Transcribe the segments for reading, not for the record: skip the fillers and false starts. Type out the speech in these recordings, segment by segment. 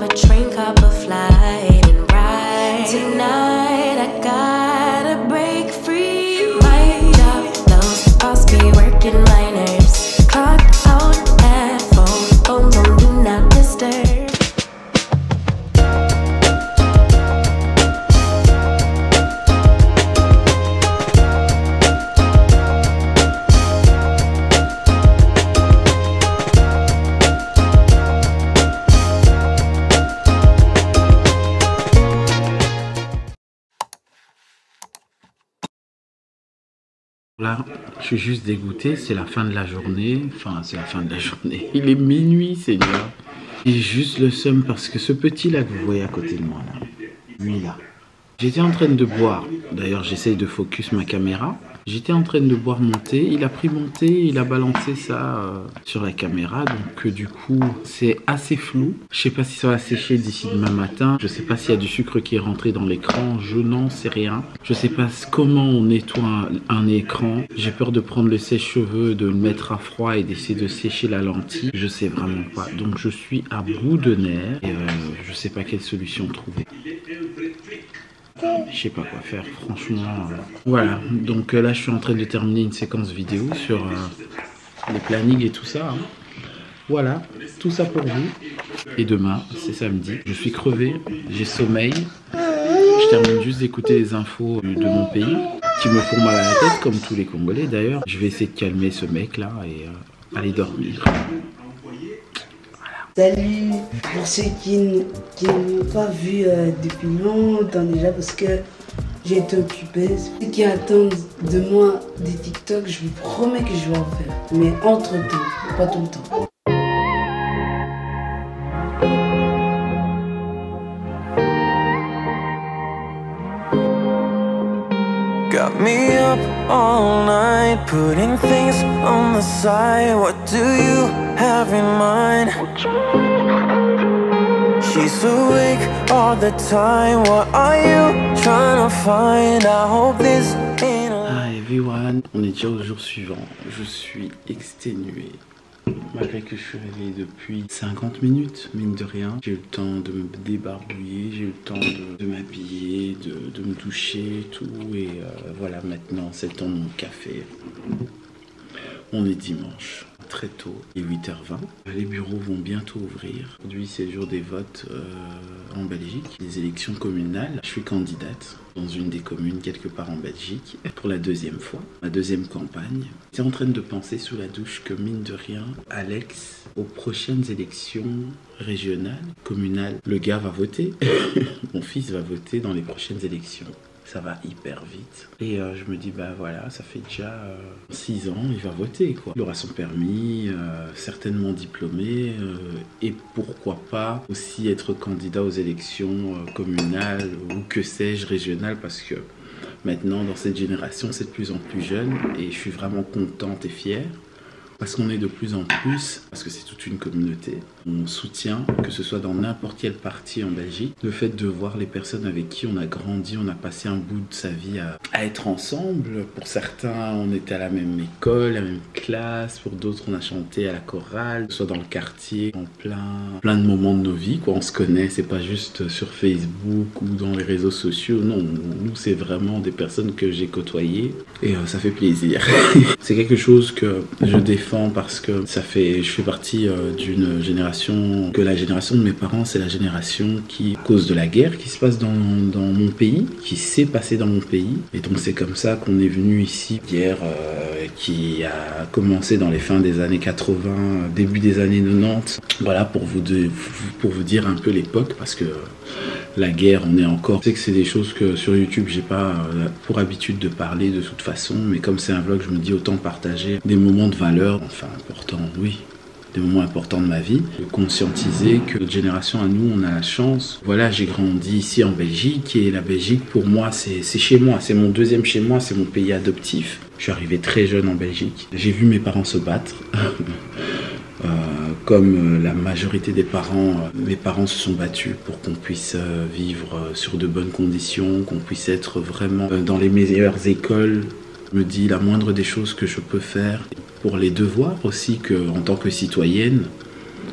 hop a train, cop a flight and ride. Tonight I gotta break free. My job, those boss be working my nerves. Clock out at 4, phone on do not disturb. Là, je suis juste dégoûté, c'est la fin de la journée. Enfin, c'est la fin de la journée. Il est minuit, Seigneur. J'ai juste le seum parce que ce petit-là que vous voyez à côté de moi, là, lui là, j'étais en train de boire. D'ailleurs, j'essaye de focus ma caméra. J'étais en train de boire mon thé. Il a pris mon thé, il a balancé ça sur la caméra. Donc, du coup, c'est assez flou. Je sais pas si ça va sécher d'ici demain matin. Je sais pas s'il y a du sucre qui est rentré dans l'écran. Je n'en sais rien. Je sais pas comment on nettoie un écran. J'ai peur de prendre le sèche-cheveux, de le mettre à froid et d'essayer de sécher la lentille. Je sais vraiment pas. Donc, je suis à bout de nerfs. Et je sais pas quelle solution trouver. Je sais pas quoi faire, franchement. Voilà, donc là je suis en train de terminer une séquence vidéo sur les plannings et tout ça. Hein. Voilà, tout ça pour vous. Et demain, c'est samedi. Je suis crevé, j'ai sommeil. Je termine juste d'écouter les infos de mon pays qui me font mal à la tête, comme tous les Congolais d'ailleurs. Je vais essayer de calmer ce mec là et aller dormir. Salut pour ceux qui ne m'ont pas vu depuis longtemps déjà parce que j'ai été occupée. Ceux qui attendent de moi des TikTok, je vous promets que je vais en faire. Mais entre-temps, pas tout le temps. Got me up all night, putting things on the side. What do you have in mind? She's awake all the time. What are you trying to find? I hope this ain't a... Hi everyone, on est déjà au jour suivant. Je suis exténué. Malgré que je suis réveillé depuis 50 minutes, mine de rien, j'ai eu le temps de me débarbouiller, j'ai eu le temps de m'habiller, de me doucher, tout. Et voilà, maintenant c'est le temps de mon café. On est dimanche, très tôt, il est 8h20. Les bureaux vont bientôt ouvrir. Aujourd'hui, c'est le jour des votes en Belgique, les élections communales. Je suis candidate dans une des communes quelque part en Belgique pour la deuxième fois, ma deuxième campagne. J'étais en train de penser sous la douche que mine de rien, Alex, aux prochaines élections régionales, communales, le gars va voter. Mon fils va voter dans les prochaines élections. Ça va hyper vite. Et je me dis, bah voilà, ça fait déjà 6 ans, il va voter, quoi. Il aura son permis, certainement diplômé, et pourquoi pas aussi être candidat aux élections communales ou que sais-je, régionales, parce que maintenant, dans cette génération, c'est de plus en plus jeune, et je suis vraiment contente et fière. Parce qu'on est de plus en plus, parce que c'est toute une communauté, on soutient, que ce soit dans n'importe quel parti en Belgique, le fait de voir les personnes avec qui on a grandi, on a passé un bout de sa vie à être ensemble. Pour certains, on était à la même école, la même classe, pour d'autres, on a chanté à la chorale, soit dans le quartier, en plein de moments de nos vies, quoi. On se connaît, c'est pas juste sur Facebook ou dans les réseaux sociaux, non, nous c'est vraiment des personnes que j'ai côtoyées et ça fait plaisir. C'est quelque chose que je défends parce que je fais partie d'une génération, que la génération de mes parents, c'est la génération qui, à cause de la guerre qui se passe dans mon pays, qui s'est passée dans mon pays, et donc c'est comme ça qu'on est venu ici. Guerre qui a commencé dans les fins des années 80, début des années 90. Voilà, pour vous dire un peu l'époque, parce que la guerre, on est encore... Je sais que c'est des choses que sur YouTube, j'ai pas pour habitude de parler de toute façon, mais comme c'est un vlog, je me dis autant partager des moments de valeur, enfin importants, oui, des moments importants de ma vie, de conscientiser que notre génération à nous, on a la chance. Voilà, j'ai grandi ici en Belgique, et la Belgique, pour moi, c'est chez moi, c'est mon deuxième chez moi, c'est mon pays adoptif. Je suis arrivé très jeune en Belgique, j'ai vu mes parents se battre. Comme la majorité des parents, mes parents se sont battus pour qu'on puisse vivre sur de bonnes conditions, qu'on puisse être vraiment dans les meilleures écoles. Je me dis la moindre des choses que je peux faire pour les devoirs aussi, que en tant que citoyenne,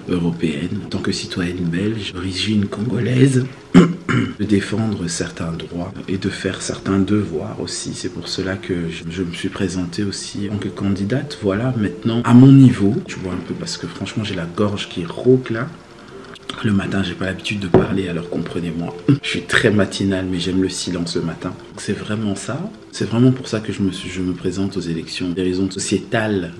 européenne, en tant que citoyenne belge, d'origine congolaise, de défendre certains droits et de faire certains devoirs aussi. C'est pour cela que je me suis présentée aussi en tant que candidate. Voilà, maintenant, à mon niveau, tu vois un peu, parce que franchement, j'ai la gorge qui rauque là. Le matin, j'ai pas l'habitude de parler, alors comprenez-moi. Je suis très matinal, mais j'aime le silence le matin. C'est vraiment ça. C'est vraiment pour ça que je me présente aux élections. Des raisons sociétales,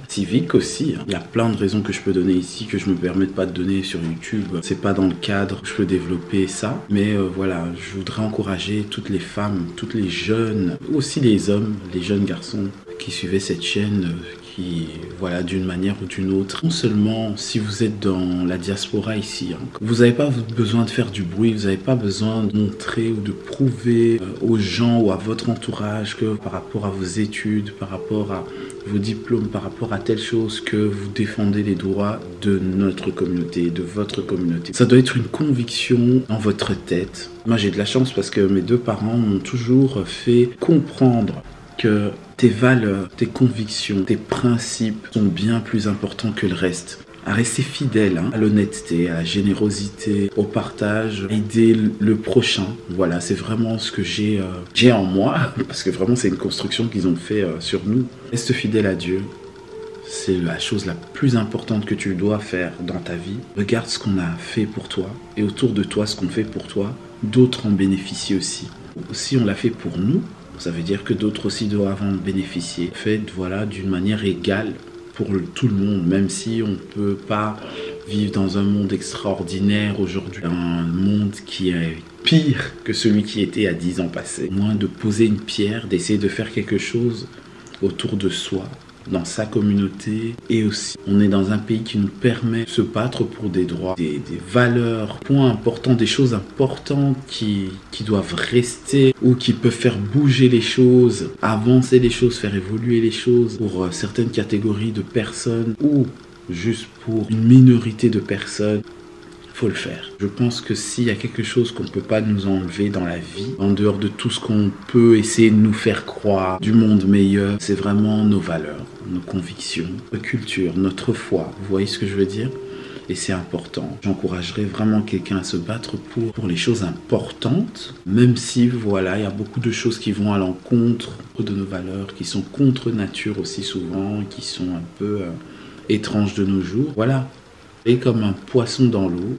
civiques aussi. Il y a plein de raisons que je peux donner ici, que je me permets de pas de donner sur YouTube. C'est pas dans le cadre, je peux développer ça. Mais voilà, je voudrais encourager toutes les femmes, toutes les jeunes, aussi les hommes, les jeunes garçons qui suivaient cette chaîne, qui, voilà, d'une manière ou d'une autre. Non seulement si vous êtes dans la diaspora ici, hein, vous n'avez pas besoin de faire du bruit, vous n'avez pas besoin de montrer ou de prouver aux gens ou à votre entourage que par rapport à vos études, par rapport à vos diplômes, par rapport à telle chose, que vous défendez les droits de notre communauté, de votre communauté. Ça doit être une conviction dans votre tête. Moi, j'ai de la chance parce que mes deux parents m'ont toujours fait comprendre que tes valeurs, tes convictions, tes principes sont bien plus importants que le reste. À rester fidèle, hein, à l'honnêteté, à la générosité, au partage, à aider le prochain. Voilà, c'est vraiment ce que j'ai en moi, parce que vraiment c'est une construction qu'ils ont fait sur nous. Reste fidèle à Dieu. C'est la chose la plus importante que tu dois faire dans ta vie. Regarde ce qu'on a fait pour toi et autour de toi, ce qu'on fait pour toi, d'autres en bénéficient aussi. Si on l'a fait pour nous, ça veut dire que d'autres aussi doivent en bénéficier. Faites, voilà, d'une manière égale pour tout le monde, même si on ne peut pas vivre dans un monde extraordinaire aujourd'hui, un monde qui est pire que celui qui était à 10 ans passés. Moins de poser une pierre, d'essayer de faire quelque chose autour de soi, dans sa communauté, et aussi on est dans un pays qui nous permet de se battre pour des droits, des valeurs, points importants, des choses importantes qui doivent rester ou qui peuvent faire bouger les choses, avancer les choses, faire évoluer les choses pour certaines catégories de personnes ou juste pour une minorité de personnes. Faut le faire. Je pense que s'il y a quelque chose qu'on ne peut pas nous enlever dans la vie, en dehors de tout ce qu'on peut essayer de nous faire croire du monde meilleur, c'est vraiment nos valeurs, nos convictions, notre culture, notre foi. Vous voyez ce que je veux dire? Et c'est important. J'encouragerais vraiment quelqu'un à se battre pour les choses importantes, même si, voilà, il y a beaucoup de choses qui vont à l'encontre de nos valeurs, qui sont contre nature aussi souvent, qui sont un peu étranges de nos jours. Voilà. Et comme un poisson dans l'eau,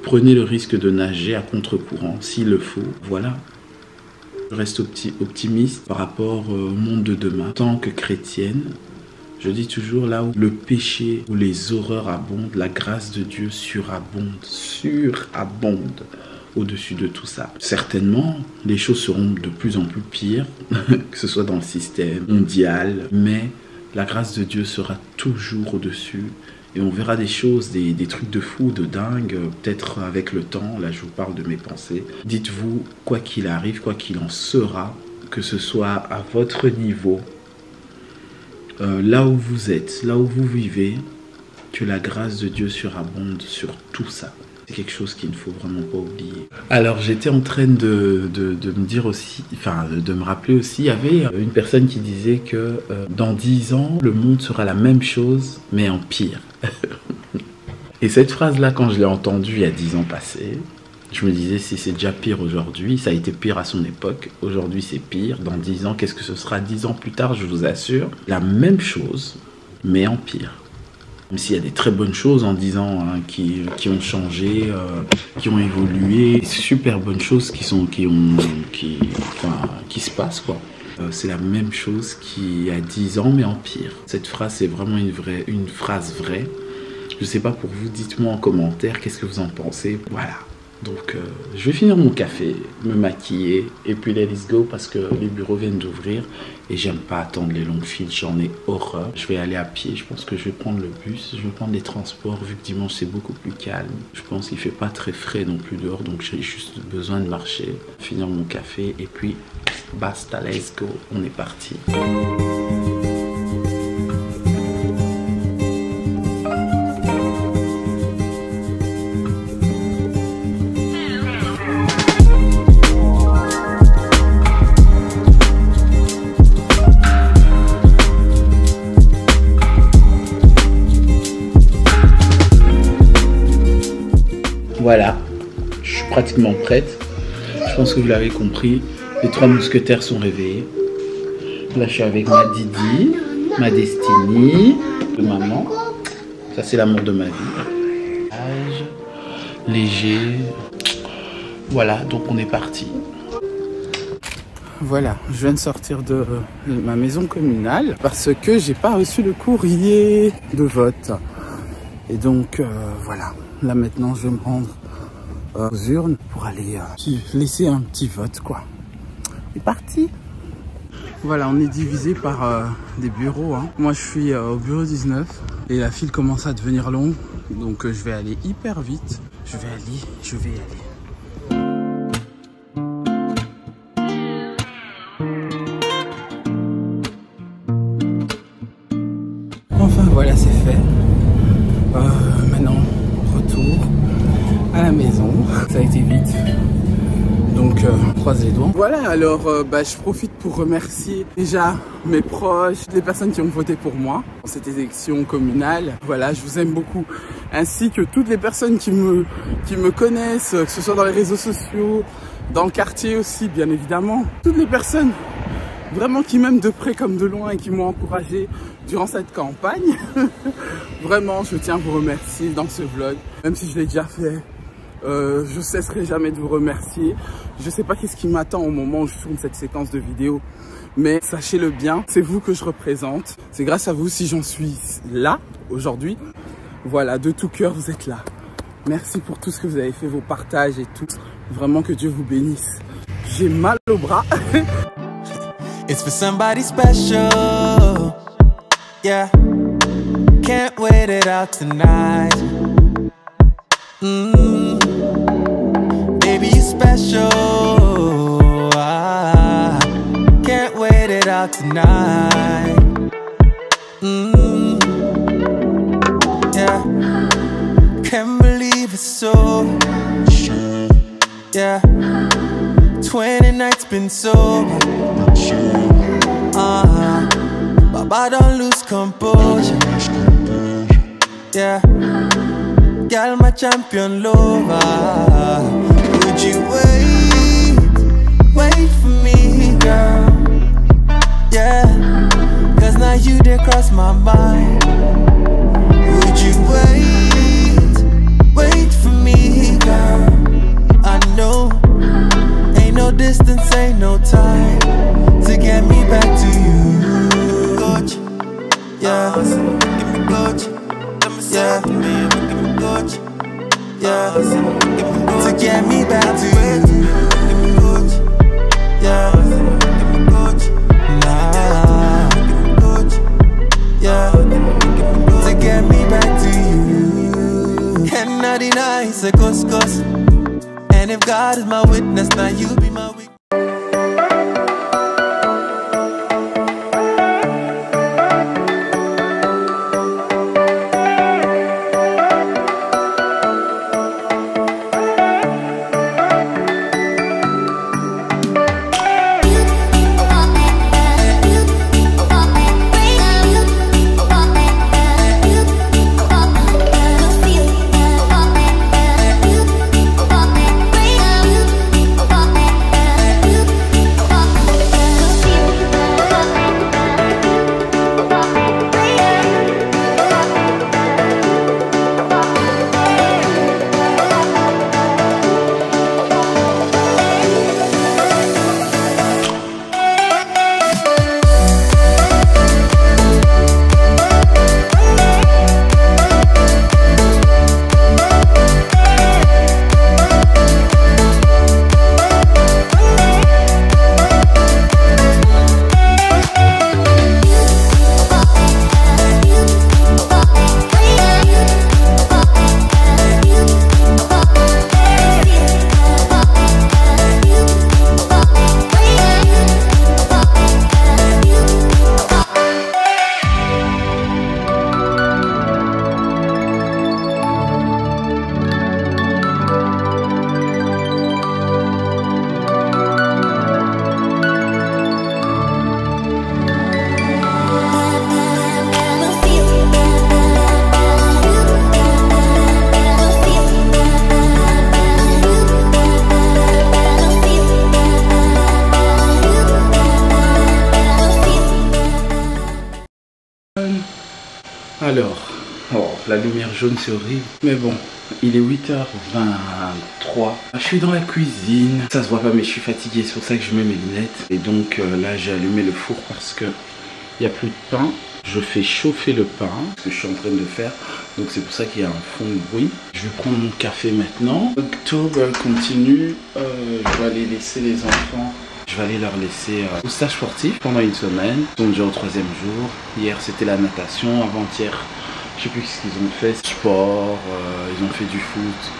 prenez le risque de nager à contre-courant s'il le faut. Voilà. Je reste optimiste par rapport au monde de demain. En tant que chrétienne, je dis toujours, là où le péché ou les horreurs abondent, la grâce de Dieu surabonde au-dessus de tout ça. Certainement, les choses seront de plus en plus pires, que ce soit dans le système mondial, mais la grâce de Dieu sera toujours au-dessus. Et on verra des choses, des trucs de fou, de dingue, peut-être avec le temps. Là, je vous parle de mes pensées. Dites-vous, quoi qu'il arrive, quoi qu'il en sera, que ce soit à votre niveau, là où vous êtes, là où vous vivez, que la grâce de Dieu surabonde sur tout ça. C'est quelque chose qu'il ne faut vraiment pas oublier. Alors, j'étais en train de me dire aussi, enfin, de me rappeler aussi, il y avait une personne qui disait que dans 10 ans, le monde sera la même chose, mais en pire. Et cette phrase-là, quand je l'ai entendue il y a 10 ans passés, je me disais, si c'est déjà pire aujourd'hui, ça a été pire à son époque, aujourd'hui c'est pire, dans 10 ans, qu'est-ce que ce sera 10 ans plus tard, je vous assure, la même chose, mais en pire. Même s'il y a des très bonnes choses en 10 ans hein, qui ont changé, qui ont évolué, des super bonnes choses qui se passent, quoi. C'est la même chose qu'il y a 10 ans, mais en pire. Cette phrase, c'est vraiment une phrase vraie. Je ne sais pas pour vous, dites-moi en commentaire, qu'est-ce que vous en pensez. Voilà. Donc, je vais finir mon café, me maquiller, et puis let's go, parce que les bureaux viennent d'ouvrir, et j'aime pas attendre les longues files, j'en ai horreur. Je vais aller à pied, je pense que je vais prendre le bus, je vais prendre les transports, vu que dimanche c'est beaucoup plus calme. Je pense qu'il fait pas très frais non plus dehors, donc j'ai juste besoin de marcher, finir mon café, et puis basta, let's go, on est parti. Voilà, je suis pratiquement prête. Je pense que vous l'avez compris, les 3 mousquetaires sont réveillés. Là, je suis avec ma Didi, ma Destiny, de maman. Ça, c'est l'amour de ma vie. Léger. Voilà, donc on est parti. Voilà, je viens de sortir de ma maison communale parce que j'ai pas reçu le courrier de vote. Et donc, voilà. Là, maintenant, je vais me rendre aux urnes pour aller laisser un petit vote, quoi. C'est parti. Voilà, on est divisé par des bureaux. Hein. Moi, je suis au bureau 19 et la file commence à devenir longue. Donc, je vais aller hyper vite. Je vais y aller. Enfin, voilà, c'est fait. Maintenant, retour à la maison. Ça a été vite. Donc, croise les doigts. Voilà, alors, je profite pour remercier déjà mes proches, les personnes qui ont voté pour moi dans cette élection communale. Voilà, je vous aime beaucoup. Ainsi que toutes les personnes qui me connaissent, que ce soit dans les réseaux sociaux, dans le quartier aussi, bien évidemment. Toutes les personnes vraiment qui m'aiment de près comme de loin et qui m'ont encouragé durant cette campagne. Vraiment, je tiens à vous remercier dans ce vlog, même si je l'ai déjà fait. Je cesserai jamais de vous remercier. Je sais pas qu'est-ce qui m'attend au moment où je tourne cette séquence de vidéo, mais sachez-le bien, c'est vous que je représente. C'est grâce à vous si j'en suis là aujourd'hui. Voilà, de tout cœur, vous êtes là. Merci pour tout ce que vous avez fait, vos partages et tout. Vraiment que Dieu vous bénisse. J'ai mal au bras. It's for somebody special. Yeah. Can't wait it out tonight. Baby, you're special. I can't wait it out tonight. Yeah. Can't believe it's so. Yeah. 20 nights been sober. Baba, don't lose composure. Yeah. Girl, my champion lover. Would you wait for me, girl? Yeah. Cause now you did cross my mind. Would you wait for me, girl? I know. Ain't no distance, ain't no time to get me back to you. Coach, yeah. Give me coach. Yeah. Give me coach. Yeah. To get me back to you. Give me coach. Yeah. Give me coach. Nah. Give me coach. Yeah. To get me back to you. Cannot deny it's a ghost. And if God is my witness, now you be my witness. Alors, oh, la lumière jaune c'est horrible. Mais bon, il est 8h23. Je suis dans la cuisine. Ça se voit pas mais je suis fatigué, c'est pour ça que je mets mes lunettes. Et donc là j'ai allumé le four parce que il n'y a plus de pain. Je fais chauffer le pain, ce que je suis en train de faire. Donc c'est pour ça qu'il y a un fond de bruit. Je vais prendre mon café maintenant. Octobre continue. Je vais aller laisser les enfants. Je vais aller leur laisser au stage sportif pendant une semaine. Ils sont déjà au 3e jour. Hier c'était la natation. Avant-hier, je sais plus ce qu'ils ont fait. Sport, ils ont fait du foot,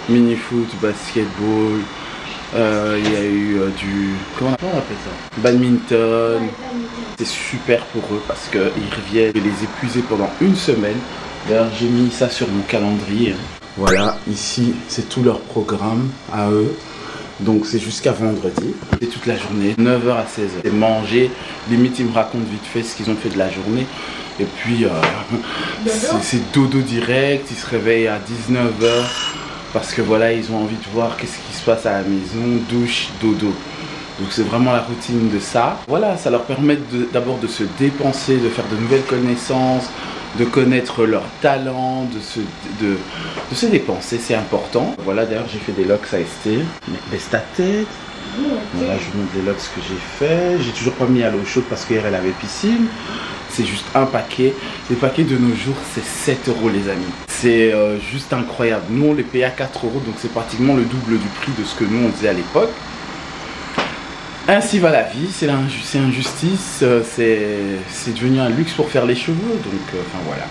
mini-foot, basketball. Il y a eu du... Comment on appelle ça? Badminton. C'est super pour eux parce qu'ils reviennent et les épuiser pendant une semaine. D'ailleurs j'ai mis ça sur mon calendrier. Voilà, ici c'est tout leur programme à eux. Donc c'est jusqu'à vendredi. C'est toute la journée, 9h à 16h. C'est manger, limite ils me racontent vite fait ce qu'ils ont fait de la journée. Et puis c'est dodo direct, ils se réveillent à 19h. Parce que voilà, ils ont envie de voir qu'est-ce qui se passe à la maison, douche, dodo. Donc c'est vraiment la routine de ça. Voilà, ça leur permet d'abord de se dépenser, de faire de nouvelles connaissances, de connaître leurs talents, de se dépenser, c'est important. Voilà, d'ailleurs j'ai fait des locks à Esther. Baisse ta tête. Voilà, je vous montre les locks que j'ai fait. J'ai toujours pas mis à l'eau chaude parce qu'hier elle avait piscine. C'est juste un paquet. Les paquets de nos jours, c'est 7 € les amis. C'est juste incroyable. Nous, on les paye à 4 €, donc c'est pratiquement le double du prix de ce que nous, on faisait à l'époque. Ainsi va la vie, c'est injustice, c'est devenu un luxe pour faire les cheveux, donc enfin voilà.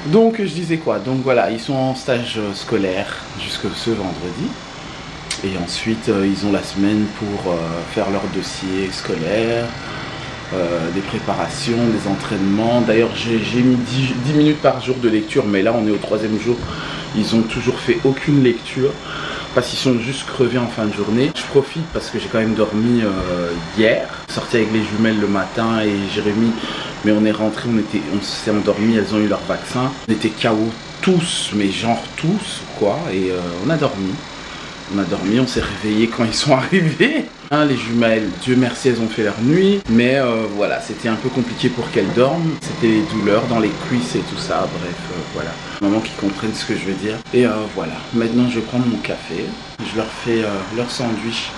Donc je disais quoi? Donc voilà, ils sont en stage scolaire jusque ce vendredi. Et ensuite, ils ont la semaine pour faire leur dossier scolaire. Des préparations, des entraînements. D'ailleurs j'ai mis 10 minutes par jour de lecture, mais là on est au 3e jour, ils ont toujours fait aucune lecture parce qu'ils sont juste crevés en fin de journée. Je profite parce que j'ai quand même dormi hier, sorti avec les jumelles le matin et Jérémy, mais on est rentré, on s'est endormi, elles ont eu leur vaccin, on était KO tous, mais genre tous quoi, et on a dormi. On s'est réveillé quand ils sont arrivés. Hein, les jumelles, Dieu merci, elles ont fait leur nuit. Mais voilà, c'était un peu compliqué pour qu'elles dorment. C'était les douleurs dans les cuisses et tout ça. Bref, voilà. Maman qui comprennent ce que je veux dire. Et voilà, maintenant je vais prendre mon café. Je leur fais leur sandwich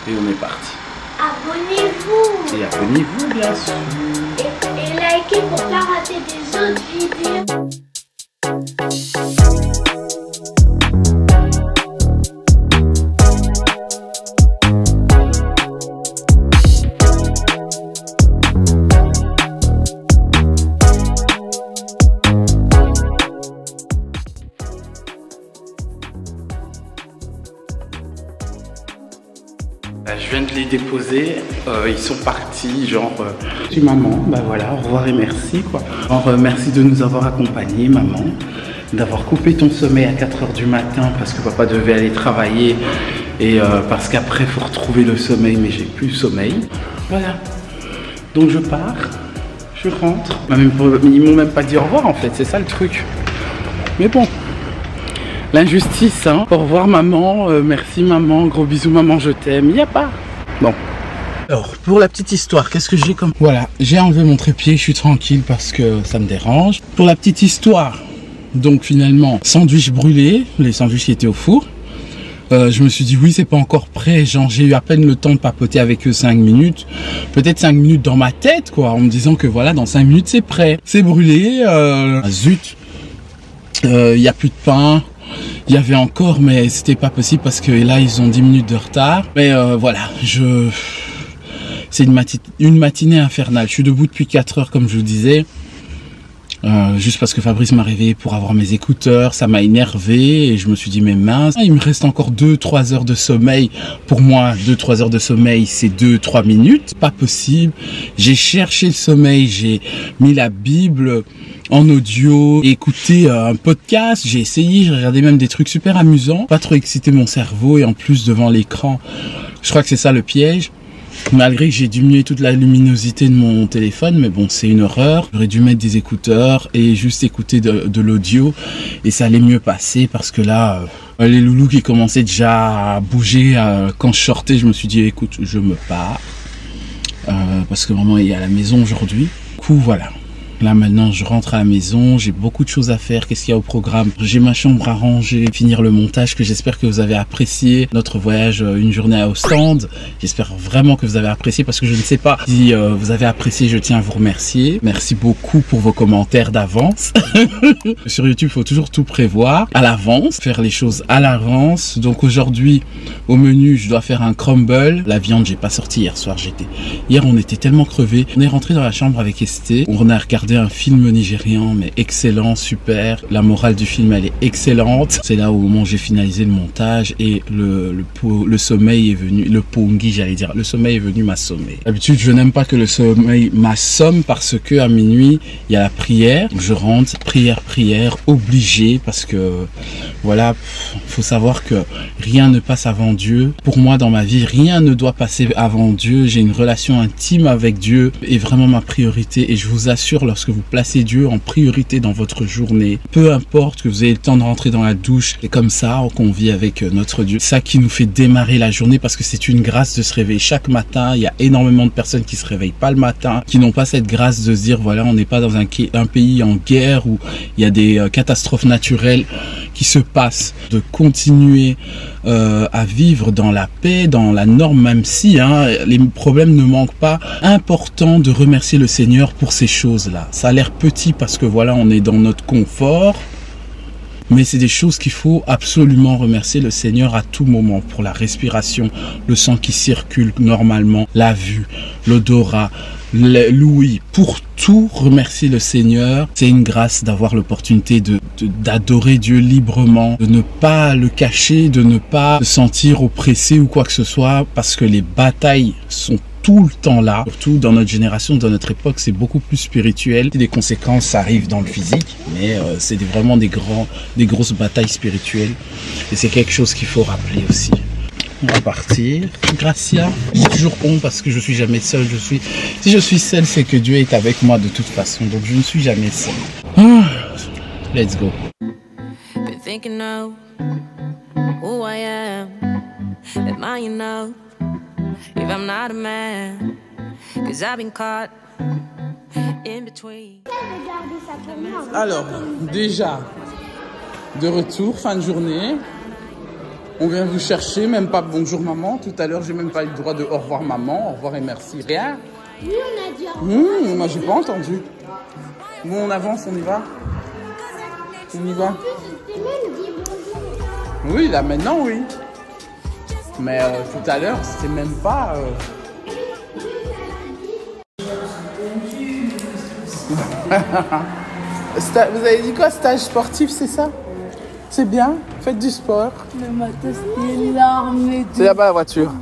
et on est parti. Abonnez-vous. Et abonnez-vous bien sûr. Et likez pour pas rater des autres vidéos. Je viens de les déposer, ils sont partis, genre, je dis maman, bah voilà, au revoir et merci quoi. Genre, merci de nous avoir accompagnés maman, d'avoir coupé ton sommeil à 4 h du matin parce que papa devait aller travailler et parce qu'après il faut retrouver le sommeil, mais j'ai plus le sommeil. Voilà, donc je pars, je rentre, ils m'ont même pas dit au revoir en fait, c'est ça le truc. Mais bon. L'injustice, hein. Au revoir maman, merci maman, gros bisous maman, je t'aime, il n'y a pas. Bon. Alors, pour la petite histoire, qu'est-ce que j'ai comme... Voilà, j'ai enlevé mon trépied, je suis tranquille parce que ça me dérange. Pour la petite histoire, donc finalement, sandwich brûlé, les sandwichs qui étaient au four. Je me suis dit oui, c'est pas encore prêt, genre j'ai eu à peine le temps de papoter avec eux 5 minutes. Peut-être 5 minutes dans ma tête, quoi, en me disant que voilà, dans 5 minutes c'est prêt. C'est brûlé, zut, il n'y a plus de pain. Il y avait encore, mais c'était pas possible parce que là ils ont 10 minutes de retard. Mais voilà, c'est une matinée infernale. Je suis debout depuis 4 heures comme je vous disais. Juste parce que Fabrice m'a réveillé pour avoir mes écouteurs, ça m'a énervé et je me suis dit mais mince, il me reste encore 2-3 heures de sommeil. Pour moi 2-3 heures de sommeil c'est 2-3 minutes, pas possible. J'ai cherché le sommeil, j'ai mis la Bible en audio, écouté un podcast, j'ai essayé, j'ai regardé même des trucs super amusants, pas trop exciter mon cerveau et en plus devant l'écran, je crois que c'est ça le piège. Malgré que j'ai diminué toute la luminosité de mon téléphone, mais bon, c'est une horreur. J'aurais dû mettre des écouteurs et juste écouter de l'audio et ça allait mieux passer parce que là, les loulous qui commençaient déjà à bouger quand je sortais, je me suis dit, écoute, je me pars parce que maman est à la maison aujourd'hui. Du coup, voilà. Là maintenant je rentre à la maison, j'ai beaucoup de choses à faire. Qu'est-ce qu'il y a au programme? J'ai ma chambre à ranger, finir le montage, que j'espère que vous avez apprécié. Notre voyage, une journée à Ostende. J'espère vraiment que vous avez apprécié, parce que je ne sais pas si vous avez apprécié. Je tiens à vous remercier. Merci beaucoup pour vos commentaires d'avance. Sur YouTube, il faut toujours tout prévoir à l'avance, faire les choses à l'avance. Donc aujourd'hui, au menu, je dois faire un crumble. La viande, j'ai pas sorti hier soir. Hier, on était tellement crevés. On est rentré dans la chambre avec Esté. On a regardé un film nigérian, mais excellent, super. La morale du film, elle est excellente. C'est là au moment où j'ai finalisé le montage et le sommeil est venu, le pongi, j'allais dire. Le sommeil est venu m'assommer. D'habitude, je n'aime pas que le sommeil m'assomme, parce que à minuit, il y a la prière. Je rentre, prière, obligé, parce que voilà, faut savoir que rien ne passe avant Dieu. Pour moi, dans ma vie, rien ne doit passer avant Dieu. J'ai une relation intime avec Dieu, est vraiment ma priorité, et je vous assure, lorsque vous placez Dieu en priorité dans votre journée, peu importe que vous ayez le temps de rentrer dans la douche, c'est comme ça qu'on vit avec notre Dieu. C'est ça qui nous fait démarrer la journée, parce que c'est une grâce de se réveiller chaque matin. Il y a énormément de personnes qui se réveillent pas le matin, qui n'ont pas cette grâce de se dire voilà, on n'est pas dans un pays en guerre où il y a des catastrophes naturelles qui se passent, de continuer à vivre dans la paix, dans la norme, même si les problèmes ne manquent pas. Important de remercier le Seigneur pour ces choses-là. Ça a l'air petit parce que voilà, on est dans notre confort, mais c'est des choses qu'il faut absolument remercier le Seigneur à tout moment, pour la respiration, le sang qui circule normalement, la vue, l'odorat, l'ouïe, pour tout remercier le Seigneur. C'est une grâce d'avoir l'opportunité d'adorer Dieu librement, de ne pas le cacher, de ne pas se sentir oppressé ou quoi que ce soit, parce que les batailles sont tout le temps là. Surtout dans notre génération, dans notre époque, c'est beaucoup plus spirituel. Des conséquences arrivent dans le physique, mais c'est vraiment des grosses batailles spirituelles, et c'est quelque chose qu'il faut rappeler aussi. On va partir. Gracia. J'ai toujours honte parce que je suis jamais seul. Si je suis seul, c'est que Dieu est avec moi de toute façon. Donc je ne suis jamais seul. Let's go. Been thinking of who I am. Am I enough if I'm not a man? 'Cause I've been caught in between. Alors, déjà, de retour, fin de journée. On vient vous chercher, même pas bonjour maman. Tout à l'heure, j'ai même pas eu le droit de au revoir maman, au revoir et merci, rien. Oui, on a dit au revoir. Moi, j'ai pas entendu. Bon, on avance, on y va. On y va. Oui, là maintenant, oui. Mais tout à l'heure, c'était même pas... Vous avez dit quoi, stage sportif, c'est ça? C'est bien, faites du sport. Le matin, c'était énorme et tout. C'est là-bas la voiture.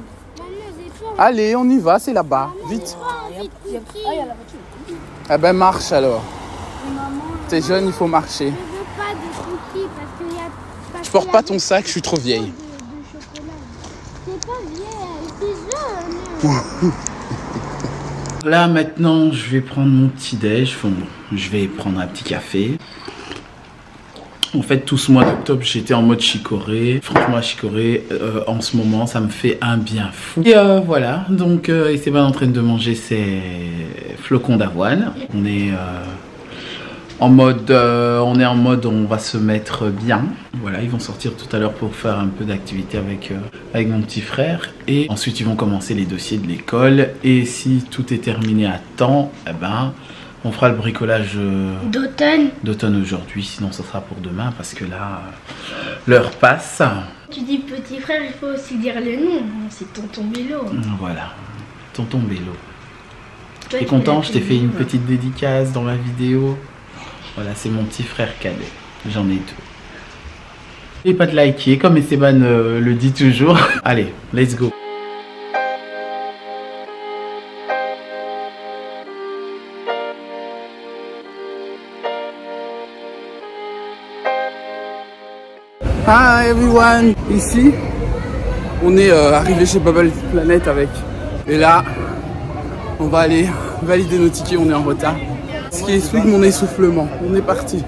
Allez, on y va, c'est là-bas, vite. Il y a la voiture. Eh ben marche alors. T'es jeune, il faut marcher. Je veux pas de cookies parce qu'il y a... Je porte pas ton sac, je suis trop vieille. De chocolat. C'est pas vieille, c'est jeune. Là maintenant, je vais prendre mon petit déj. Enfin, je vais prendre un petit café. En fait, tout ce mois d'octobre, j'étais en mode chicorée. Franchement, chicorée, en ce moment, ça me fait un bien fou. Et voilà, donc Esteban est en train de manger ses flocons d'avoine. On est en mode, on va se mettre bien. Voilà, ils vont sortir tout à l'heure pour faire un peu d'activité avec mon petit frère. Et ensuite, ils vont commencer les dossiers de l'école. Et si tout est terminé à temps, eh ben... on fera le bricolage d'automne aujourd'hui, sinon ça sera pour demain parce que là, l'heure passe. Tu dis petit frère, il faut aussi dire le nom. C'est tonton Bélo. Voilà, tonton Bélo. T'es content? Je t'ai fait une petite dédicace dans la vidéo. Voilà, c'est mon petit frère cadet. J'en ai deux. Et pas de liker, comme Esteban le dit toujours. Allez, let's go. Hi everyone. Ici, on est arrivé chez Bubble Planet avec. Et là, on va aller valider nos tickets, on est en retard. Ce qui explique mon essoufflement. On est parti.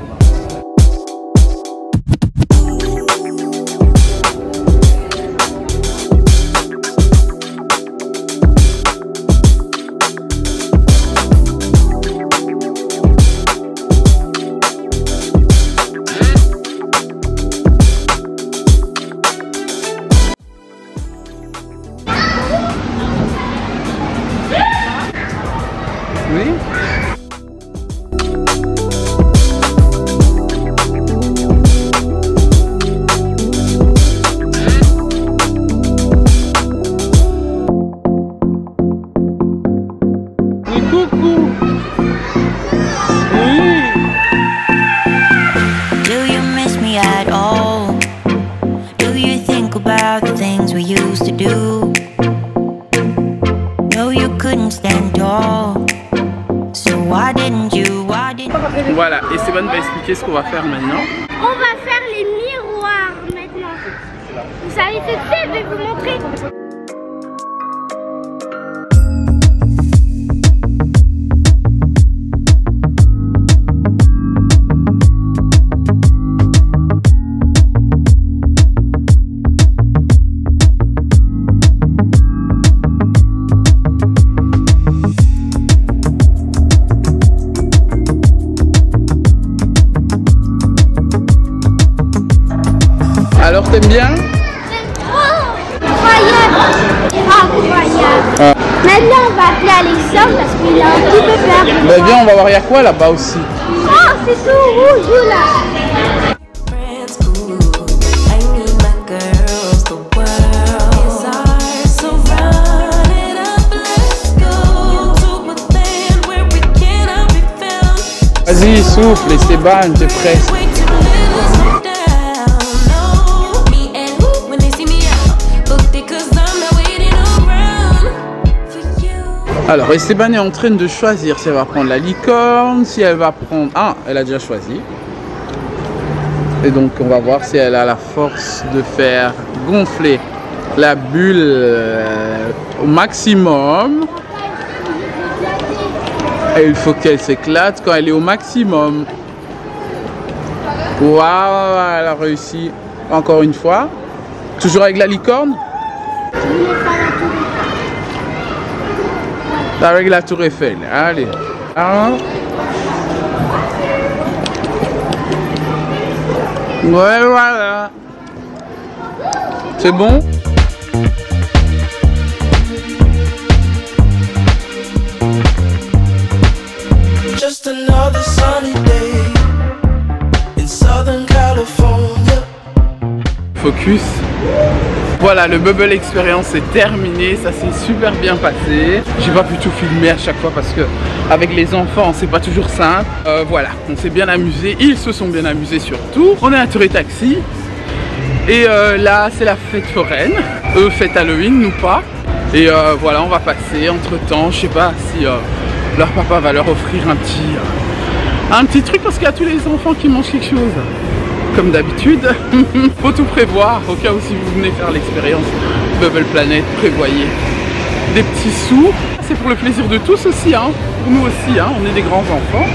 Voilà, et Esteban va expliquer ce qu'on va faire maintenant. On va faire les miroirs maintenant. Vous savez ce que c'est, je vais vous montrer. Alors t'aimes bien? Incroyable. Ah. Maintenant on va appeler Alexandre parce qu'il a un petit peu peur. Bah viens, on va voir, il y a quoi là-bas aussi? Oh, c'est tout rouge là. Friends cool. I need my girls, the world is ours. So run it up, let's go to a land where we cannot be found. Vas-y, souffle, Esteban, t'es prêt? Way too little, slow down. No, me and who when they see me out. Booked it 'cause I'm not waiting around for you. Alors, Esteban est en train de choisir si elle va prendre la licorne, si elle va prendre... Ah, elle a déjà choisi. Et donc, on va voir si elle a la force de faire gonfler la bulle au maximum. Et il faut qu'elle s'éclate quand elle est au maximum. Waouh, elle a réussi. Encore une fois. Toujours avec la licorne. Avec la tour Eiffel. Allez. Un. Ouais, voilà. C'est bon? Just another sunny day in Southern California. Focus. Voilà, le Bubble Experience est terminé, ça s'est super bien passé. J'ai pas pu tout filmer à chaque fois parce que avec les enfants c'est pas toujours simple. Voilà, on s'est bien amusé, ils se sont bien amusés surtout. On est à Touré Taxi et là c'est la fête foraine. Eux fête Halloween, nous pas. Et voilà, on va passer entre temps, je sais pas si leur papa va leur offrir un petit truc parce qu'il y a tous les enfants qui mangent quelque chose. Comme d'habitude, faut tout prévoir au cas où si vous venez faire l'expérience Bubble Planet, prévoyez des petits sous. C'est pour le plaisir de tous aussi, hein. Pour nous aussi, hein. On est des grands enfants.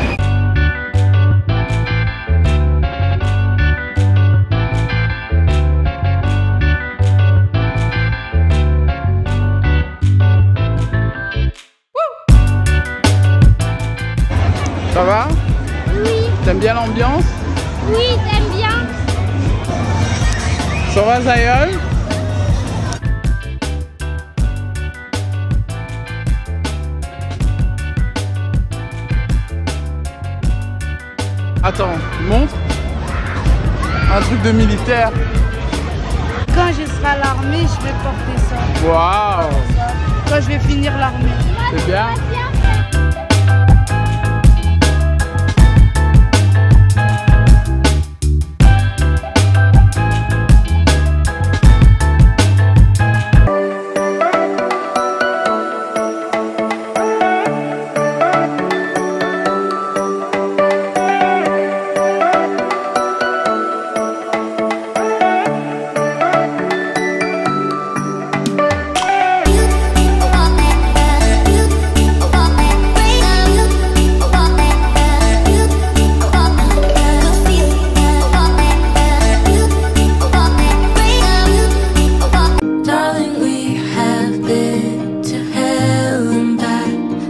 Ça va? Oui, T'aimes bien l'ambiance? oui, j'aime bien. Ça va, Zayol? Attends, montre. Un truc de militaire. Quand je serai à l'armée, je vais porter ça. Waouh! Quand je vais finir l'armée. C'est bien?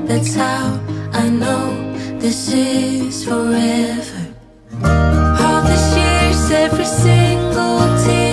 That's how I know this is forever. All these years, every single tear